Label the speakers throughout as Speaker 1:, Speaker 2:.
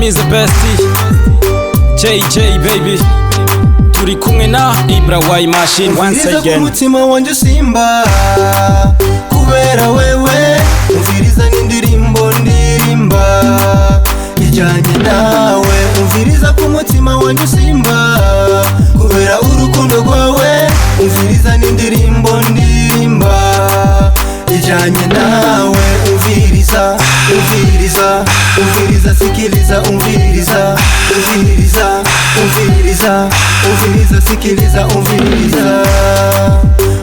Speaker 1: is the best JJ baby, turi kumwe na Ibra Y Machine once again.
Speaker 2: Umutima wanje simba kubera wewe, umviriza n'indirimbo ndirimba ijanye nawe. Umviriza ku mutima wanje simba kubera urukundo rwawe, umviriza n'indirimbo ndirimba ijanye nawe. Umviriza, umviriza, umviriza, sikiliza, umviriza, umviriza, umviriza, umviriza, sikiliza, umviriza,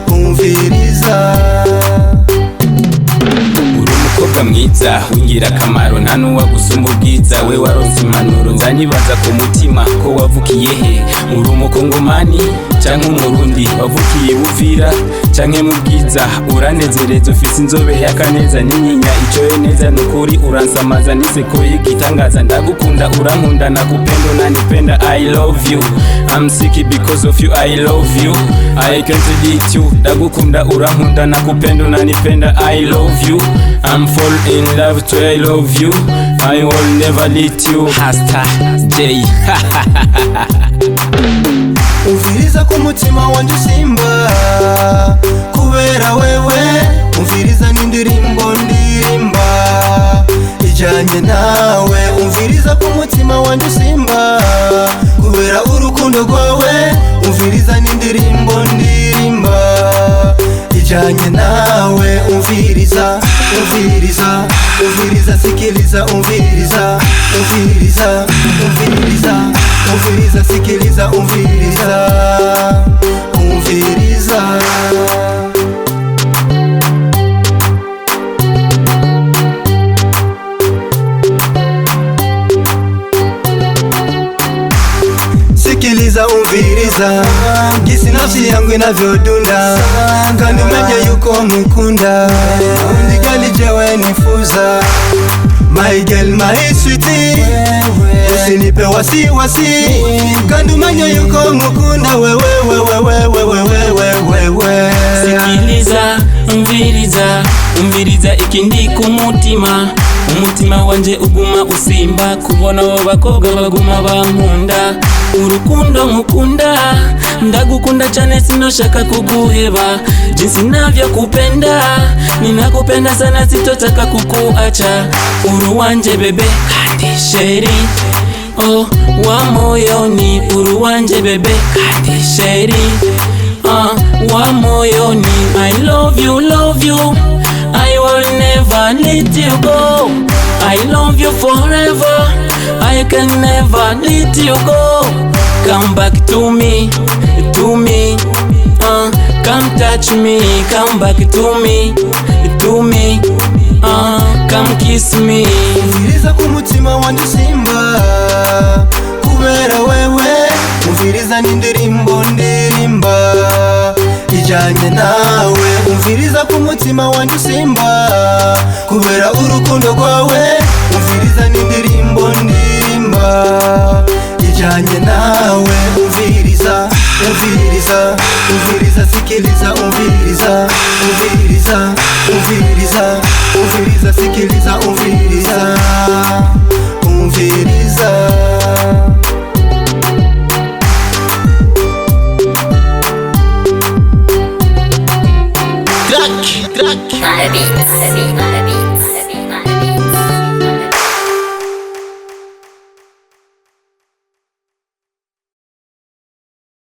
Speaker 2: umviriza.
Speaker 1: Uri umukobwa mwiza w'ingirakamaro, nta n'uwa gusumba ubwiza. We waronse impanuro nzanibaza ku mutima ko wavukiye he. Uri umukongomani canke umurundi wavukiye Buvira canke mu Bwiza. Uranezereza ufise inzobe yakaneza n'inyinya icoye neza, nukuri uransamaza n'iseko y'igitangaza. Ndagukunda urankunda, nakupenda unanipenda. I love you, I'm sick because of you. I love you, I can't delete you. Ndagukunda urankunda, nakupenda unanipenda. I love you, I'm fall in love too. I love you, I will never let you. Hasta J.
Speaker 2: Umviriza ku mutima wanje simba kubera wewe, umviriza n'indirimbo ndirimba ijanye nawe. Umviriza ku mutima wanje simba kubera urukundo rwawe, umviriza n'indirimbo ndirimba ijanye nawe. Umviriza, umviriza, umviriza, sikiliza, umviriza, umviriza, umviriza, umviriza, sikiliza, umviriza, umviriza. Sikiliza, umviriza, gisi nafsi yangu inavyodunda, kandi umenye yuko mukunda. Undigali jewe nifuza, my girl, my sweetie, usinipe wasiwasi, kandi umenye yuko mukunda. Wewe, wewe, wewe, wewe, wewe.
Speaker 3: Sikiliza, umviriza, umviriza ikindi ku mutima. Umutima wanje uguma usimba kubona abo bakobwa baguma bankunda. Urukundo nkukunda, ndagukunda cyane sinoshaka kuguheba. Jinsi navyokupenda, ninakupenda sana sitotaka kukuacha. Uru wanje bebe kandi sheri, oh wa moyoni. Uru wanje bebe kandi sheri, wa moyoni. I love you, love you, I will never let you go. I love you forever, I can never let you go. Come back to me, to me, come touch me. Come back to me, to me, come kiss me.
Speaker 2: Umviriza ku mutima wanje simba kubera wewe, umviriza n'indirimbo ndirimba ijanye nawe. Umviriza ku mutima wanje simba kubera urukundo rwawe, umviriza n'indirimbo ndirimba ijanye nawe. Umviriza, umviriza, umviriza, sikiliza, umviriza, umviriza, umviriza, umviriza, sikiliza, umviriza, umviriza.
Speaker 4: Track.